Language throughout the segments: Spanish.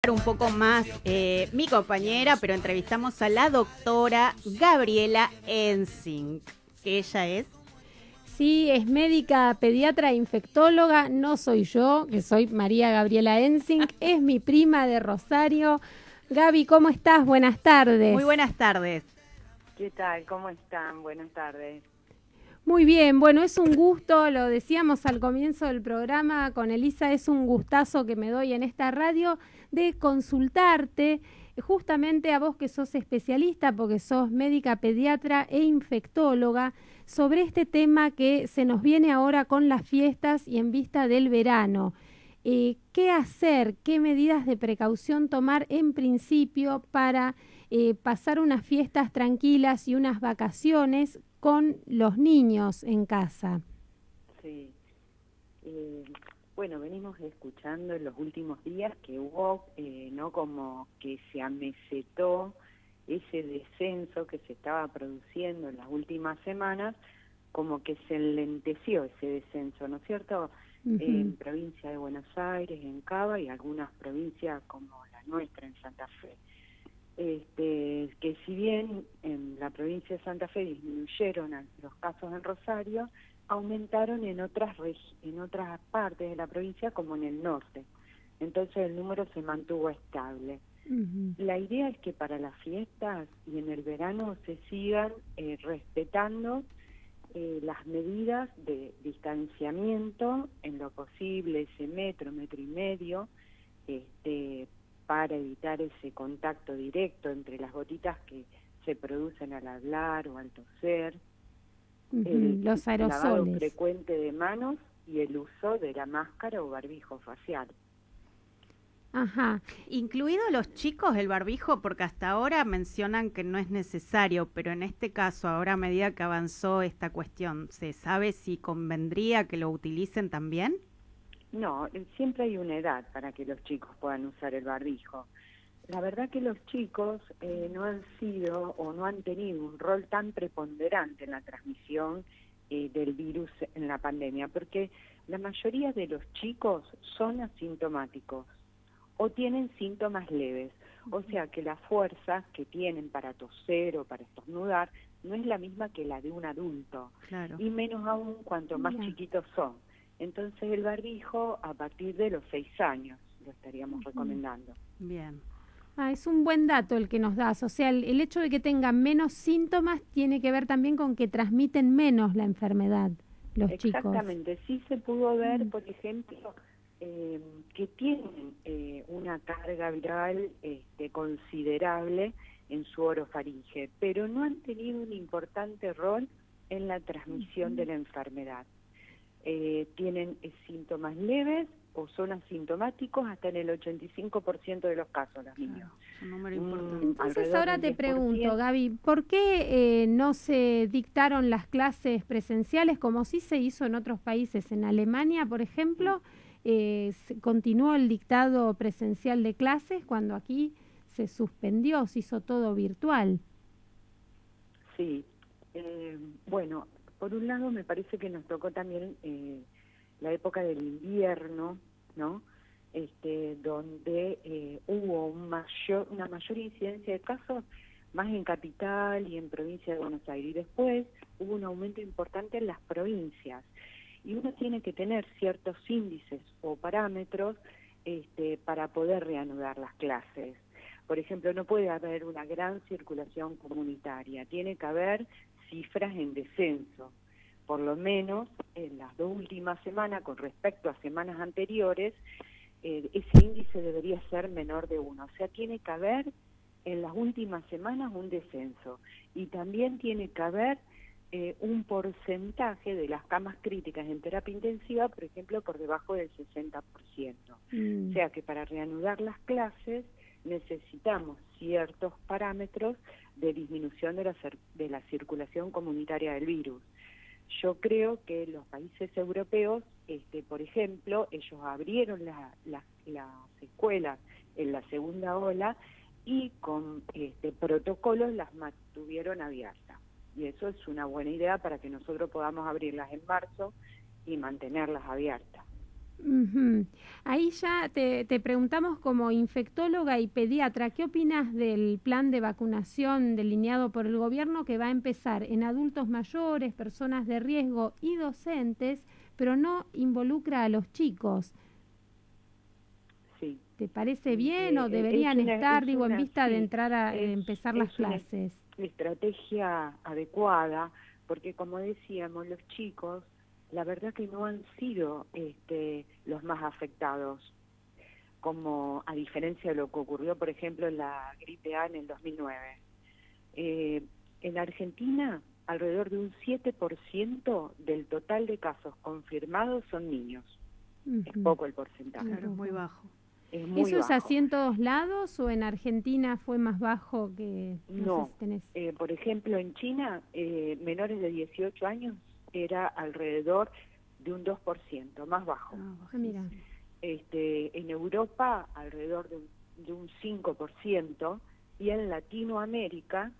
estar un poco más mi compañera, pero entrevistamos a la doctora Gabriela Ensink, que ella es... Sí, es médica, pediatra, infectóloga. No soy yo, que soy María Gabriela Ensink, es mi prima de Rosario. Gaby, ¿cómo estás? Buenas tardes. Muy buenas tardes. ¿Qué tal? ¿Cómo están? Buenas tardes. Muy bien, bueno, es un gusto, lo decíamos al comienzo del programa con Elisa, es un gustazo que me doy en esta radio de consultarte, justamente a vos que sos especialista, porque sos médica pediatra e infectóloga, sobre este tema que se nos viene ahora con las fiestas y en vista del verano. ¿Qué hacer? ¿Qué medidas de precaución tomar en principio para pasar unas fiestas tranquilas y unas vacaciones con los niños en casa? Sí. Bueno, venimos escuchando en los últimos días que hubo, ¿no? Como que se amesetó ese descenso que se estaba produciendo en las últimas semanas, como que se enlenteció ese descenso, ¿no es cierto? En provincia de Buenos Aires, en Cava y algunas provincias como la nuestra, en Santa Fe. Que si bien en la provincia de Santa Fe disminuyeron los casos en Rosario, aumentaron en otras partes de la provincia como en el norte. Entonces el número se mantuvo estable. La idea es que para las fiestas y en el verano se sigan respetando las medidas de distanciamiento, en lo posible ese metro y medio, para evitar ese contacto directo entre las gotitas que se producen al hablar o al toser, los aerosoles, lavado frecuente de manos y el uso de la máscara o barbijo facial. Ajá, incluido los chicos el barbijo, porque hasta ahora mencionan que no es necesario, pero en este caso, ahora a medida que avanzó esta cuestión, ¿se sabe si convendría que lo utilicen también? No, siempre hay una edad para que los chicos puedan usar el barbijo. La verdad que los chicos no han sido o no han tenido un rol tan preponderante en la transmisión del virus en la pandemia, porque la mayoría de los chicos son asintomáticos o tienen síntomas leves, o sea que la fuerza que tienen para toser o para estornudar no es la misma que la de un adulto, claro. Y menos aún cuanto más chiquitos son. Entonces el barbijo a partir de los 6 años lo estaríamos recomendando. Bien. Es un buen dato el que nos das, o sea, el hecho de que tengan menos síntomas tiene que ver también con que transmiten menos la enfermedad los chicos. Exactamente, sí se pudo ver, por ejemplo, que tienen una carga viral considerable en su orofaringe, pero no han tenido un importante rol en la transmisión de la enfermedad. Tienen síntomas leves o son asintomáticos hasta en el 85% de los casos los niños. Un número importante. Entonces ahora te pregunto, Gaby, ¿por qué no se dictaron las clases presenciales como sí se hizo en otros países? En Alemania, por ejemplo, continuó el dictado presencial de clases cuando aquí se suspendió, se hizo todo virtual. Sí, bueno, por un lado me parece que nos tocó también la época del invierno, ¿no? Donde hubo una mayor incidencia de casos más en capital y en provincia de Buenos Aires. Y después hubo un aumento importante en las provincias. Y uno tiene que tener ciertos índices o parámetros para poder reanudar las clases. Por ejemplo, no puede haber una gran circulación comunitaria, tiene que haber cifras en descenso. Por lo menos en las 2 últimas semanas, con respecto a semanas anteriores, ese índice debería ser menor de 1. O sea, tiene que haber en las últimas semanas un descenso. Y también tiene que haber un porcentaje de las camas críticas en terapia intensiva, por ejemplo, por debajo del 60%. O sea que para reanudar las clases necesitamos ciertos parámetros de disminución de la circulación comunitaria del virus. Yo creo que los países europeos, por ejemplo, ellos abrieron las escuelas en la segunda ola y con protocolos las mantuvieron abiertas. Y eso es una buena idea para que nosotros podamos abrirlas en marzo y mantenerlas abiertas. Ujú. Ahí ya te preguntamos como infectóloga y pediatra, ¿qué opinas del plan de vacunación delineado por el gobierno que va a empezar en adultos mayores, personas de riesgo y docentes, pero no involucra a los chicos? Sí. ¿Te parece bien o deberían estar, digo, en vista de Sí, entrar a empezar las es una clases? estrategia adecuada, porque como decíamos, los chicos, la verdad que no han sido los más afectados, como a diferencia de lo que ocurrió, por ejemplo, en la gripe A en el 2009. Eh, en Argentina, alrededor de un 7% del total de casos confirmados son niños. Es poco el porcentaje. Claro, es muy bajo. Es muy ¿Eso es bajo. así en todos lados o en Argentina fue más bajo que No, sé si tenés? Por ejemplo, en China, menores de 18 años era alrededor de un 2%, más bajo. Mira. En Europa, alrededor de un 5%, y en Latinoamérica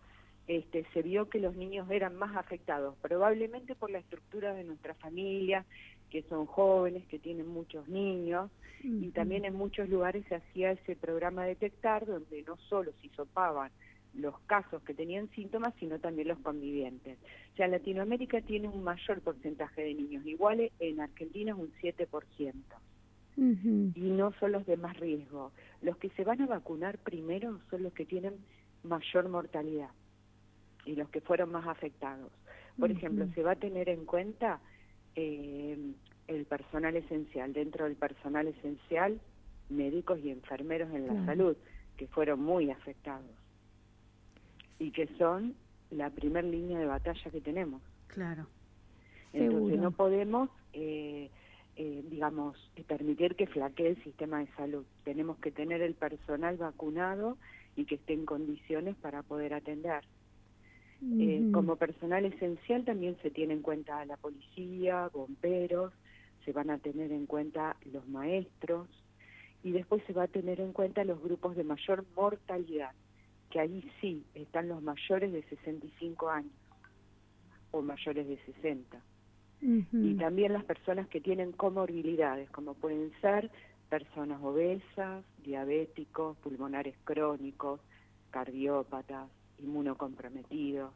se vio que los niños eran más afectados, probablemente por la estructura de nuestra familia, que son jóvenes, que tienen muchos niños, y también en muchos lugares se hacía ese programa Detectar, donde no solo se hisopaban los casos que tenían síntomas, sino también los convivientes. O sea, Latinoamérica tiene un mayor porcentaje de niños, igual en Argentina es un 7%. Y no son los de más riesgo. Los que se van a vacunar primero son los que tienen mayor mortalidad y los que fueron más afectados. Por ejemplo, se va a tener en cuenta el personal esencial. Dentro del personal esencial, médicos y enfermeros en la salud, que fueron muy afectados y que son la primer línea de batalla que tenemos. Claro. Entonces no podemos permitir que flaquee el sistema de salud. Tenemos que tener el personal vacunado y que esté en condiciones para poder atender. Como personal esencial también se tiene en cuenta la policía, bomberos, se van a tener en cuenta los maestros y después se va a tener en cuenta los grupos de mayor mortalidad, que ahí sí están los mayores de 65 años o mayores de 60. Y también las personas que tienen comorbilidades, como pueden ser personas obesas, diabéticos, pulmonares crónicos, cardiópatas, inmunocomprometidos.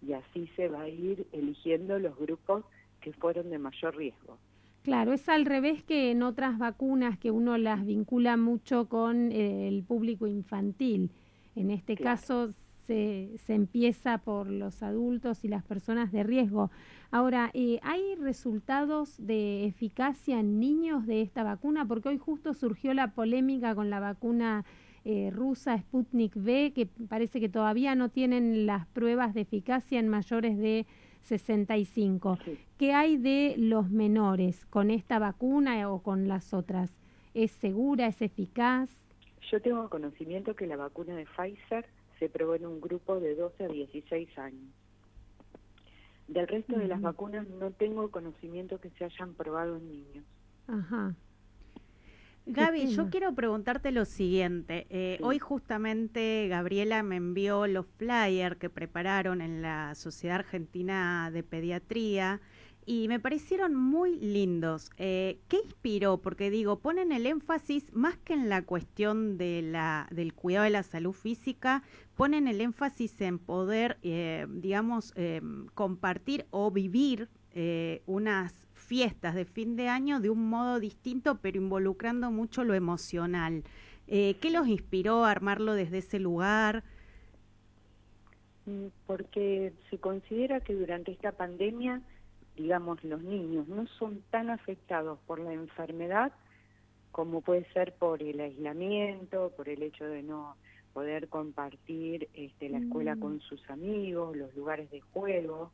Y así se va a ir eligiendo los grupos que fueron de mayor riesgo. Claro, es al revés que en otras vacunas que uno las vincula mucho con el público infantil. En este caso se empieza por los adultos y las personas de riesgo. Ahora, ¿hay resultados de eficacia en niños de esta vacuna? Porque hoy justo surgió la polémica con la vacuna rusa Sputnik V, que parece que todavía no tienen las pruebas de eficacia en mayores de 65. ¿Qué hay de los menores con esta vacuna o con las otras? ¿Es segura, es eficaz? Yo tengo conocimiento que la vacuna de Pfizer se probó en un grupo de 12 a 16 años. Del resto de las vacunas no tengo conocimiento que se hayan probado en niños. Ajá. Gaby, yo quiero preguntarte lo siguiente. Hoy justamente Gabriela me envió los flyers que prepararon en la Sociedad Argentina de Pediatría y me parecieron muy lindos. ¿Qué inspiró? Porque digo, ponen el énfasis más que en la cuestión de del cuidado de la salud física, ponen el énfasis en poder, compartir o vivir unas fiestas de fin de año de un modo distinto, pero involucrando mucho lo emocional. ¿Qué los inspiró a armarlo desde ese lugar? Porque se considera que durante esta pandemia, digamos, los niños no son tan afectados por la enfermedad como puede ser por el aislamiento, por el hecho de no poder compartir la escuela con sus amigos, los lugares de juego,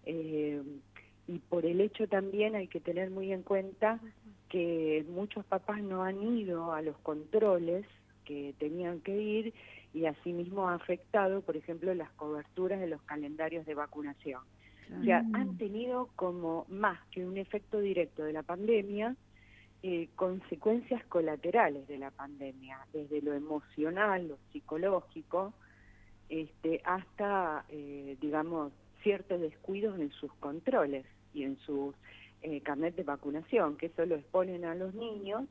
y por el hecho también hay que tener muy en cuenta que muchos papás no han ido a los controles que tenían que ir y asimismo ha afectado, por ejemplo, las coberturas de los calendarios de vacunación. O sea, han tenido como más que un efecto directo de la pandemia, consecuencias colaterales de la pandemia, desde lo emocional, lo psicológico, hasta, digamos, ciertos descuidos en sus controles y en sus carnet de vacunación, que eso lo exponen a los niños,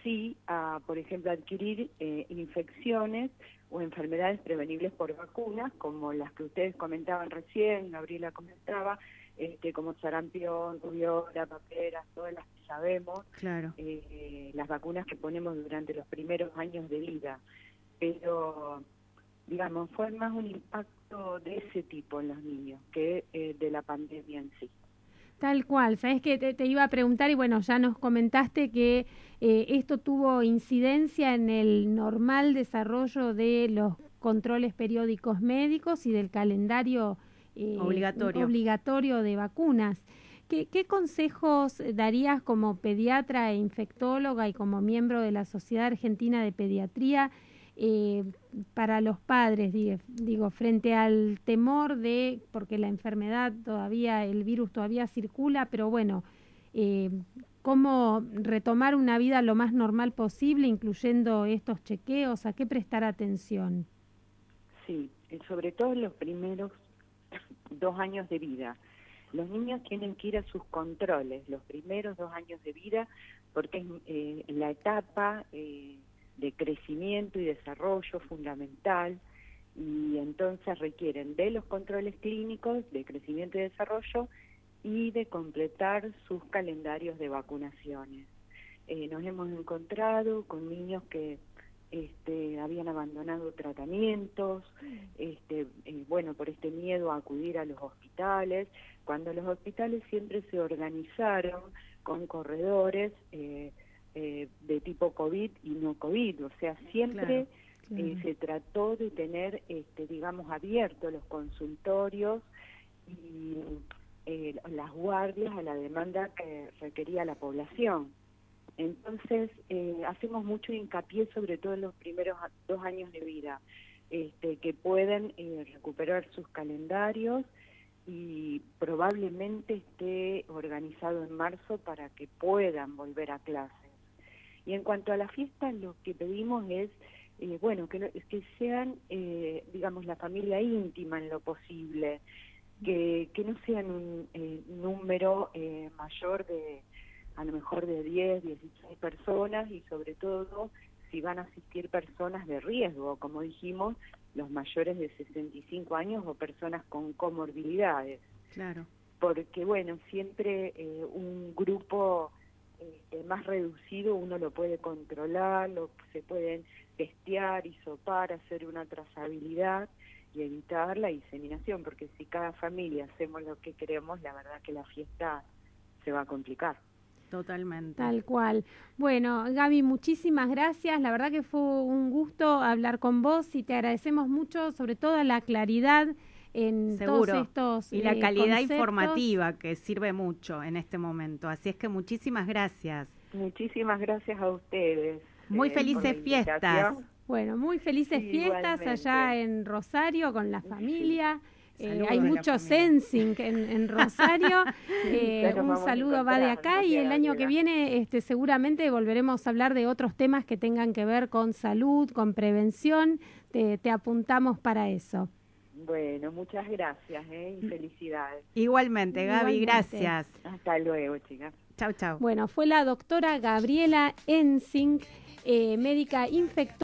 sí a, por ejemplo, adquirir infecciones o enfermedades prevenibles por vacunas, como las que ustedes comentaban recién, Gabriela comentaba, como sarampión, rubiola, paperas, todas las que sabemos, claro. Las vacunas que ponemos durante los primeros años de vida. Pero, digamos, fue más un impacto de ese tipo en los niños que de la pandemia en sí. Tal cual, sabes que te iba a preguntar y bueno, ya nos comentaste que esto tuvo incidencia en el normal desarrollo de los controles periódicos médicos y del calendario obligatorio de vacunas. ¿Qué consejos darías como pediatra e infectóloga y como miembro de la Sociedad Argentina de Pediatría para los padres, digo, frente al temor de, porque la enfermedad todavía, el virus todavía circula, pero bueno, cómo retomar una vida lo más normal posible, incluyendo estos chequeos, a qué prestar atención? Sí, sobre todo en los primeros 2 años de vida. Los niños tienen que ir a sus controles los primeros 2 años de vida, porque es la etapa de crecimiento y desarrollo fundamental, y entonces requieren de los controles clínicos de crecimiento y desarrollo y de completar sus calendarios de vacunaciones. Nos hemos encontrado con niños que habían abandonado tratamientos, bueno, por este miedo a acudir a los hospitales, cuando los hospitales siempre se organizaron con corredores de tipo COVID y no COVID, o sea, siempre se trató de tener, digamos, abiertos los consultorios y las guardias a la demanda que requería la población. Entonces, hacemos mucho hincapié, sobre todo en los primeros 2 años de vida, que pueden recuperar sus calendarios y probablemente esté organizado en marzo para que puedan volver a clases. Y en cuanto a las fiestas, lo que pedimos es, bueno, que sean, digamos, la familia íntima en lo posible, que no sean un número mayor de, a lo mejor de 10, 16 personas, y sobre todo si van a asistir personas de riesgo, como dijimos, los mayores de 65 años o personas con comorbilidades. Claro. Porque, bueno, siempre un grupo más reducido uno lo puede controlar, se pueden testear, hisopar, hacer una trazabilidad y evitar la diseminación, porque si cada familia hacemos lo que queremos, la verdad que la fiesta se va a complicar. Totalmente. Tal cual. Bueno, Gaby, muchísimas gracias. La verdad que fue un gusto hablar con vos y te agradecemos mucho, sobre todo la claridad en todos estos y la calidad conceptos. Informativa, que sirve mucho en este momento. Así es que muchísimas gracias. Muchísimas gracias a ustedes. Muy felices fiestas. Bueno, muy felices fiestas allá en Rosario con la familia. Hay mucho sensing en Rosario. Un saludo va de acá y el año que viene seguramente volveremos a hablar de otros temas que tengan que ver con salud, con prevención. Te apuntamos para eso. Bueno, muchas gracias y felicidades. Igualmente, Gaby, gracias. Hasta luego, chicas. Chau, chau. Bueno, fue la doctora Gabriela Ensing, médica infectóloga.